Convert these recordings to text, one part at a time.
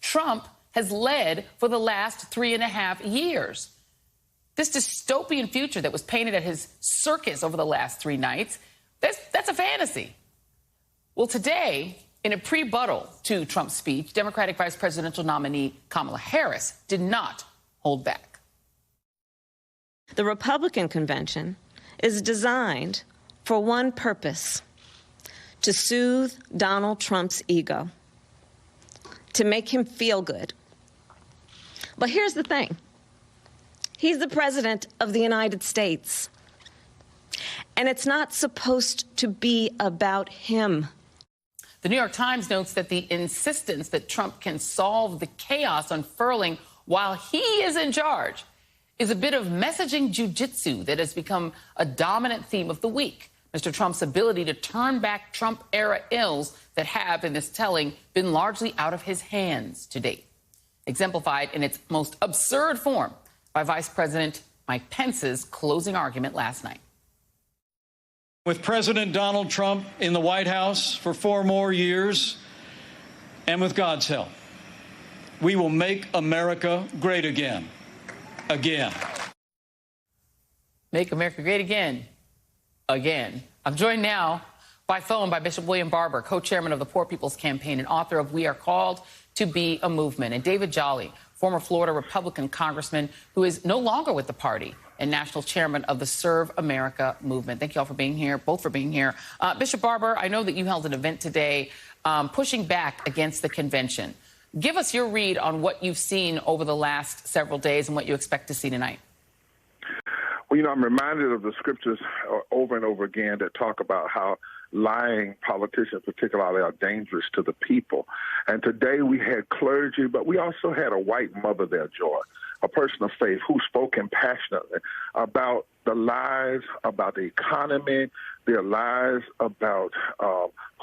Trump has led for the last 3.5 years. This dystopian future that was painted at his circus over the last 3 nights, that's a fantasy. Well, today, in a pre-buttal to Trump's speech, Democratic Vice Presidential nominee Kamala Harris did not hold back. The Republican convention is designed for one purpose: to soothe Donald Trump's ego, to make him feel good. But here's the thing. He's the president of the United States, and it's not supposed to be about him. The New York Times notes that the insistence that Trump can solve the chaos unfurling while he is in charge is a bit of messaging jujitsu that has become a dominant theme of the week. Mr. Trump's ability to turn back Trump-era ills that have, in this telling, been largely out of his hands to date, exemplified in its most absurd form by Vice President Mike Pence's closing argument last night. With President Donald Trump in the White House for 4 more years, and with God's help, we will make America great again. Again. Make America great again. Again. I'm joined now by phone by Bishop William Barber, co-chairman of the Poor People's Campaign and author of We Are Called to Be a Movement, and David Jolly, former Florida Republican congressman who is no longer with the party and national chairman of the Serve America movement. Thank you all for being here, both for being here. Bishop Barber, I know that you held an event today pushing back against the convention. Give us your read on what you've seen over the last several days and what you expect to see tonight. Well, I'm reminded of the scriptures over and over again that talk about how lying politicians particularly are dangerous to the people. And today we had clergy, but we also had a white mother there, George, a person of faith who spoke compassionately about the lies, about the economy, their lies about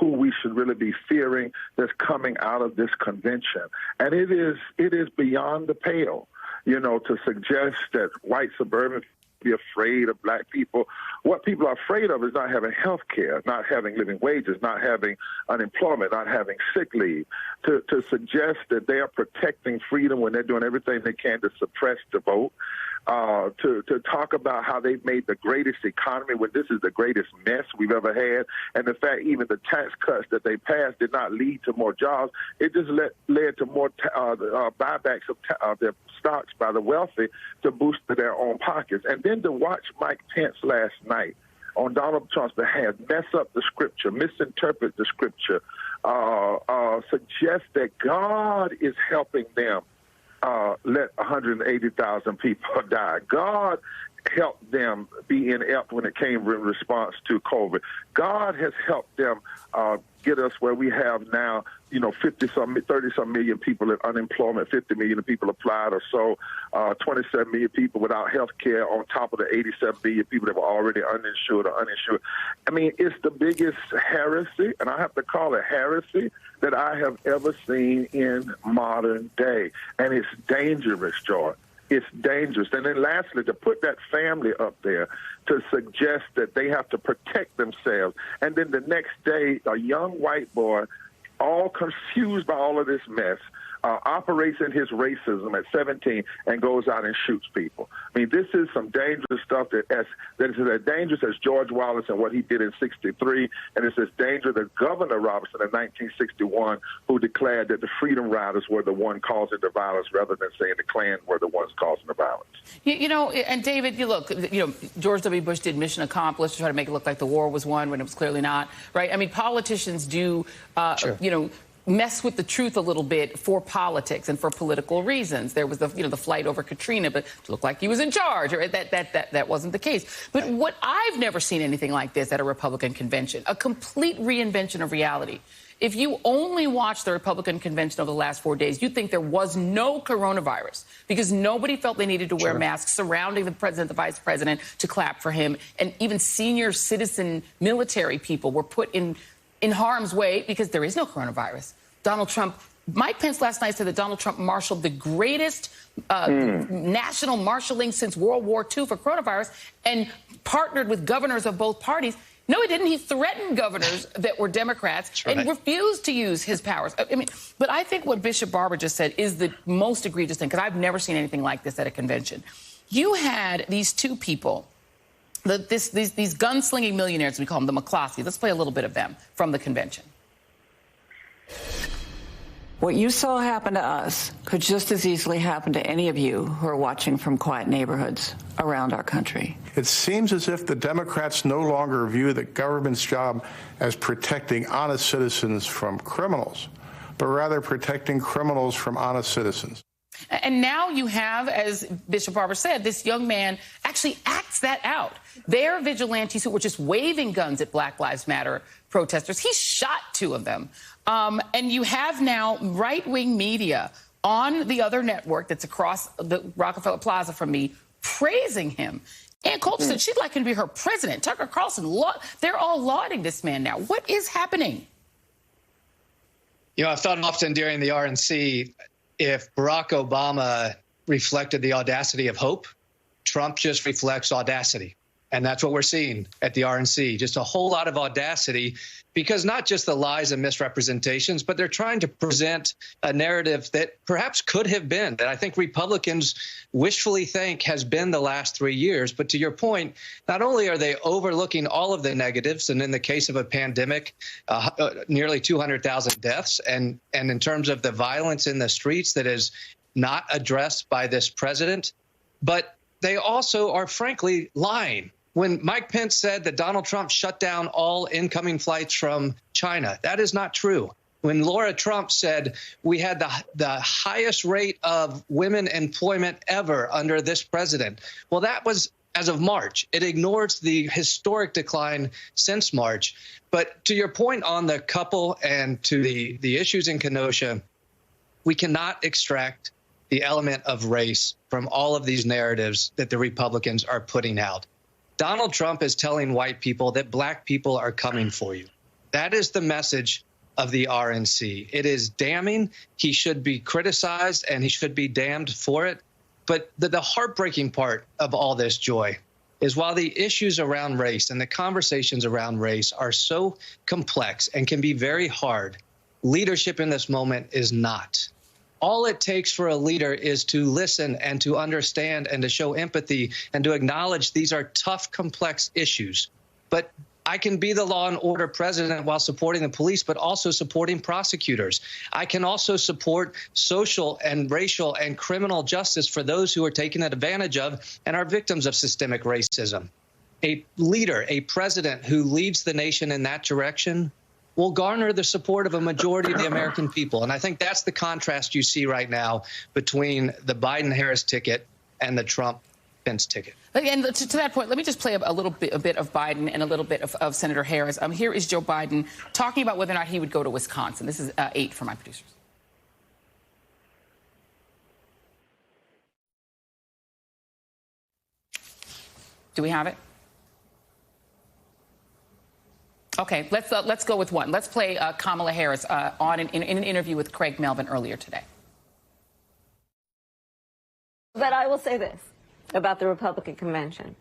who we should really be fearing that's coming out of this convention. And it is beyond the pale, to suggest that white suburban be afraid of black people. What people are afraid of is not having health care, not having living wages, not having unemployment, not having sick leave. To suggest that they are protecting freedom when they're doing everything they can to suppress the vote. To talk about how they've made the greatest economy when this is the greatest mess we've ever had. And the fact even the tax cuts that they passed did not lead to more jobs. It just led to more buybacks of their stocks by the wealthy to boost their own pockets. And then to watch Mike Pence last night on Donald Trump's behalf mess up the scripture, misinterpret the scripture, suggest that God is helping them let 180,000 people die. God helped them be inept when it came in response to COVID. God has helped them get us where we have now, 30-some million people in unemployment, 50 million people applied or so, 27 million people without health care on top of the 87 million people that were already uninsured or uninsured. I mean, it's the biggest heresy, and I have to call it heresy, that I have ever seen in modern day. And it's dangerous, George. It's dangerous. And then lastly, to put that family up there to suggest that they have to protect themselves. And then the next day, a young white boy, all confused by all of this mess, operates in his racism at 17 and goes out and shoots people. I mean, this is some dangerous stuff that is as dangerous as George Wallace and what he did in '63, and it's as dangerous as Governor Robertson in 1961, who declared that the Freedom Riders were the one causing the violence rather than saying the Klan were the ones causing the violence. And David, George W. Bush did mission accomplished to try to make it look like the war was won when it was clearly not, right? I mean, politicians do, Sure. Mess with the truth a little bit for politics and for political reasons. There was the flight over Katrina, but it looked like he was in charge, or that wasn't the case. But what I've never seen anything like this at a Republican convention, a complete reinvention of reality. If you only watch the Republican convention over the last 4 days, you'd think there was no coronavirus because nobody felt they needed to wear masks surrounding the president, the vice president, to clap for him. And even senior citizen military people were put in harm's way because there is no coronavirus. Donald Trump, Mike Pence last night said that Donald Trump marshaled the greatest national marshaling since World War II for coronavirus and partnered with governors of both parties. No, he didn't. He threatened governors that were Democrats and refused to use his powers. I mean, but I think what Bishop Barber just said is the most egregious thing, because I've never seen anything like this at a convention. You had these two people, these gunslinging millionaires, we call them the McCloskeys. Let's play a little bit of them from the convention. What you saw happen to us could just as easily happen to any of you who are watching from quiet neighborhoods around our country. It seems as if the Democrats no longer view the government's job as protecting honest citizens from criminals, but rather protecting criminals from honest citizens. And now you have, as Bishop Barber said, this young man actually acts that out. They're vigilantes who were just waving guns at Black Lives Matter protesters. He shot two of them. And you have now right-wing media on the other network that's across the Rockefeller Plaza from me praising him. Ann Coulter said she'd like him to be her president. Tucker Carlson, they're all lauding this man now. What is happening? You know, I've thought often during the RNC, if Barack Obama reflected the audacity of hope, Trump just reflects audacity. And that's what we're seeing at the RNC, just a whole lot of audacity, because not just the lies and misrepresentations, but they're trying to present a narrative that perhaps could have been, that I think Republicans wishfully think has been the last 3 years. But to your point, not only are they overlooking all of the negatives, and in the case of a pandemic, nearly 200,000 deaths, and in terms of the violence in the streets that is not addressed by this president, but they also are frankly lying. When Mike Pence said that Donald Trump shut down all incoming flights from China, that is not true. When Laura Trump said we had the highest rate of women employment ever under this president, well, that was as of March. It ignores the historic decline since March. But to your point on the couple and to the issues in Kenosha, we cannot extract the element of race from all of these narratives that the Republicans are putting out. Donald Trump is telling white people that Black people are coming for you. That is the message of the RNC. It is damning. He should be criticized and he should be damned for it. But the heartbreaking part of all this, Joy, is while the issues around race and the conversations around race are so complex and can be very hard, leadership in this moment is not. All it takes for a leader is to listen and to understand and to show empathy and to acknowledge these are tough, complex issues. But I can be the law and order president while supporting the police, but also supporting prosecutors. I can also support social and racial and criminal justice for those who are taken advantage of and are victims of systemic racism. A leader, a president who leads the nation in that direction will garner the support of a majority of the American people. And I think that's the contrast you see right now between the Biden-Harris ticket and the Trump-Pence ticket. And to that point, let me just play a bit of Biden and a little bit of Senator Harris. Here is Joe Biden talking about whether or not he would go to Wisconsin. This is 8 for my producers. Do we have it? Okay, let's go with one. Let's play Kamala Harris in an interview with Craig Melvin earlier today. But I will say this about the Republican convention,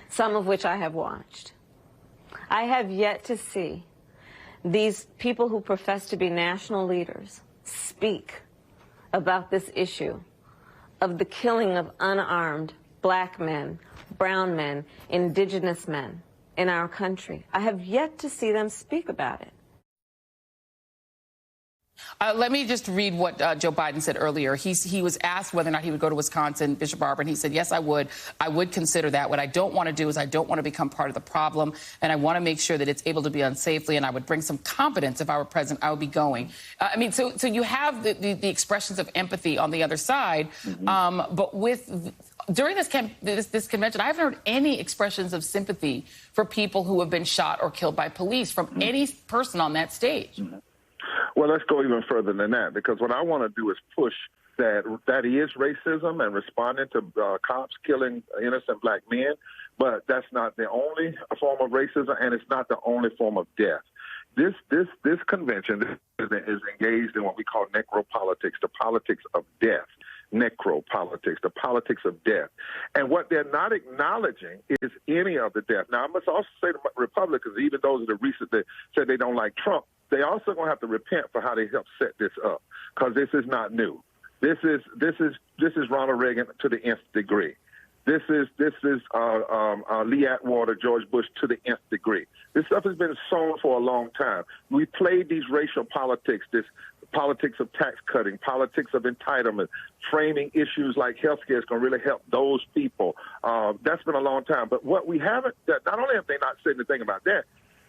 some of which I have watched. I have yet to see these people who profess to be national leaders speak about this issue of the killing of unarmed Black men, brown men, indigenous men in our country. I have yet to see them speak about it. Let me just read what Joe Biden said earlier. He was asked whether or not he would go to Wisconsin, Bishop Barber, and he said, yes, I would. I would consider that. What I don't want to do is I don't want to become part of the problem, and I want to make sure that it's able to be done safely, and I would bring some competence. If I were president, I would be going. I mean, so you have the expressions of empathy on the other side, but during this convention, I haven't heard any expressions of sympathy for people who have been shot or killed by police from any person on that stage. Well, let's go even further than that, because what I want to do is push that is racism and responding to cops killing innocent Black men, but that's not the only form of racism, and it's not the only form of death. This convention is engaged in what we call necropolitics, the politics of death. necropolitics, the politics of death. And what they're not acknowledging is any of the death. Now, I must also say to Republicans, even those that recently said they don't like Trump, they also going to have to repent for how they helped set this up, because this is not new. This is Ronald Reagan to the nth degree. This is Lee Atwater, George Bush to the nth degree. This stuff has been sown for a long time. We played these racial politics, this politics of tax cutting, politics of entitlement, framing issues like health care is going to really help those people. That's been a long time. But what we haven't, not only have they not said anything about that,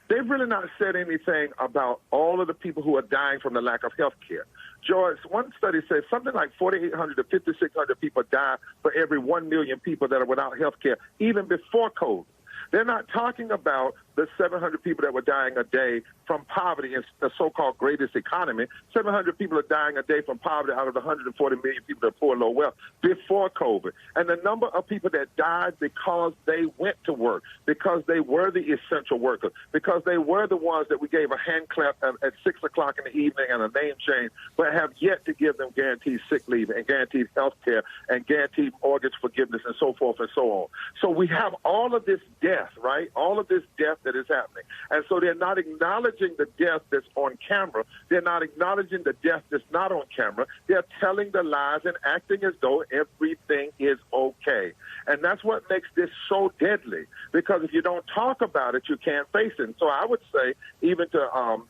they've really not said anything about all of the people who are dying from the lack of health care. George, one study says something like 4,800 to 5,600 people die for every 1 million people that are without health care, even before COVID. They're not talking about the 700 people that were dying a day from poverty in the so-called greatest economy. 700 people are dying a day from poverty out of the 140 million people that are poor, low wealth before COVID. And the number of people that died because they went to work, because they were the essential workers, because they were the ones that we gave a hand clap at 6 o'clock in the evening and a name change, but have yet to give them guaranteed sick leave and guaranteed health care and guaranteed mortgage forgiveness and so forth and so on. So we have all of this death, right? All of this death that is happening. And so they're not acknowledging the death that's on camera. They're not acknowledging the death that's not on camera. They're telling the lies and acting as though everything is okay. And that's what makes this so deadly, because if you don't talk about it, you can't face it. And so I would say, even to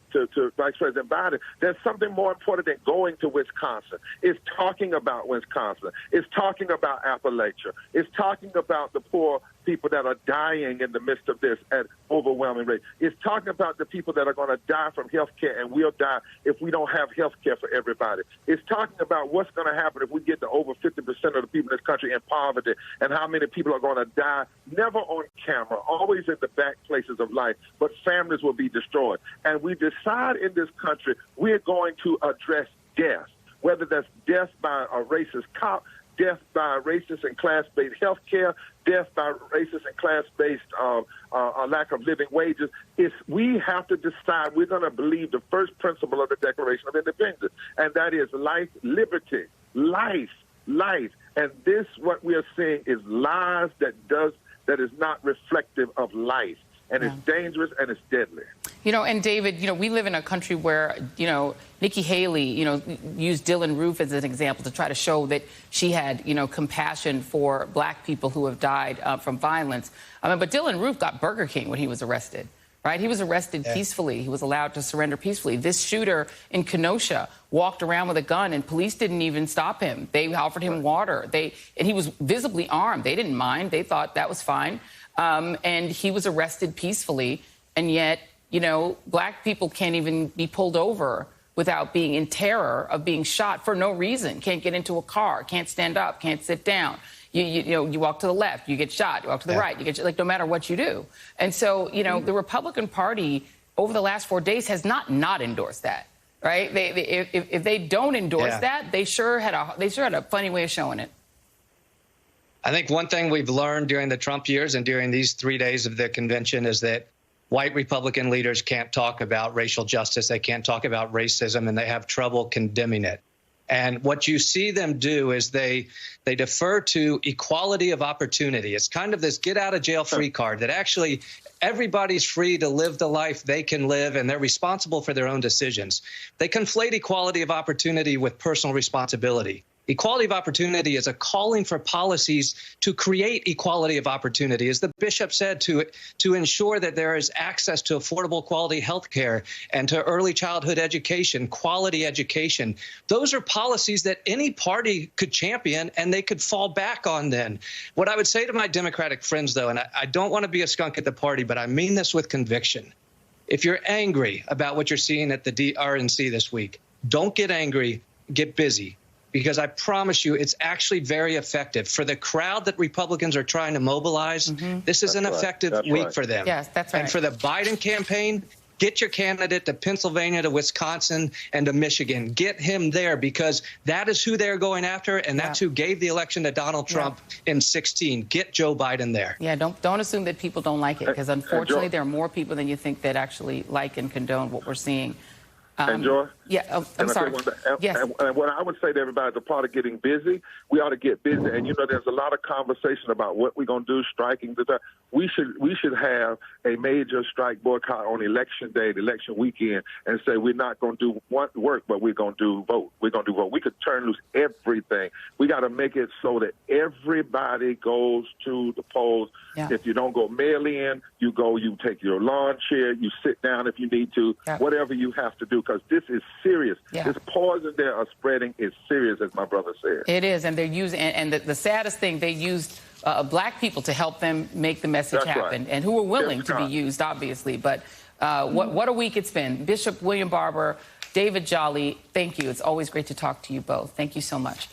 Vice President Biden, there's something more important than going to Wisconsin. It's talking about Wisconsin. It's talking about Appalachia. It's talking about the poor people that are dying in the midst of this at overwhelming rate. It's talking about the people that are going to die from health care and will die if we don't have health care for everybody. It's talking about what's going to happen if we get to over 50% of the people in this country in poverty, and how many people are going to die, never on camera, always in the back places of life, but families will be destroyed. And we decide in this country we're going to address death, whether that's death by a racist cop, death by racist and class-based health care, death by racist and class-based lack of living wages. We have to decide we're going to believe the first principle of the Declaration of Independence, and that is life, liberty, life. And this, what we are seeing, is lies that is not reflective of life. And it's dangerous and it's deadly. And David, we live in a country where, Nikki Haley, used Dylan Roof as an example to try to show that she had, compassion for black people who have died from violence. But Dylan Roof got Burger King when he was arrested, right? He was arrested peacefully. He was allowed to surrender peacefully. This shooter in Kenosha walked around with a gun, and police didn't even stop him. They offered him water. And he was visibly armed. They didn't mind. They thought that was fine. And he was arrested peacefully, and yet, black people can't even be pulled over without being in terror of being shot for no reason. Can't get into a car, can't stand up, can't sit down. You walk to the left, you get shot. You walk to the right, you get no matter what you do. And so, the Republican Party over the last 4 days has not endorsed that, right? If they don't endorse that, they sure had a funny way of showing it. I think one thing we've learned during the Trump years and during these 3 days of the convention is that white Republican leaders can't talk about racial justice. They can't talk about racism, and they have trouble condemning it. And what you see them do is they defer to equality of opportunity. It's kind of this get out of jail free card that actually everybody's free to live the life they can live, and they're responsible for their own decisions. They conflate equality of opportunity with personal responsibility. Equality of opportunity is a calling for policies to create equality of opportunity, as the bishop said, to ensure that there is access to affordable quality health care and to early childhood education, quality education. Those are policies that any party could champion, and they could fall back on then. What I would say to my Democratic friends, though, and I don't want to be a skunk at the party, but I mean this with conviction. If you're angry about what you're seeing at the RNC this week, don't get angry, get busy. Because I promise you, it's actually very effective. For the crowd that Republicans are trying to mobilize, this is an effective week for them. Yes, that's right. And for the Biden campaign, get your candidate to Pennsylvania, to Wisconsin, and to Michigan. Get him there, because that is who they're going after, and that's who gave the election to Donald Trump in 2016. Get Joe Biden there. Yeah, don't assume that people don't like it, because unfortunately there are more people than you think that actually like and condone what we're seeing. And Joy? Yeah, I'm sorry. Yes. And what I would say to everybody, the part of getting busy, we ought to get busy. And, you know, there's a lot of conversation about what we're going to do, striking. We should have a major strike boycott on election day, the election weekend, and say we're not going to do work, but we're going to do vote. We're going to do vote. We could turn loose everything. We got to make it so that everybody goes to the polls. Yeah. If you don't go mail in, you take your lawn chair, you sit down if you need to, whatever you have to do, because this is serious. Yeah. This poison they are spreading is serious, as my brother said. It is, and they're using, and the saddest thing, they used black people to help them make the message happen, and who were willing to be used, obviously. But what a week it's been. Bishop William Barber, David Jolly, thank you. It's always great to talk to you both. Thank you so much.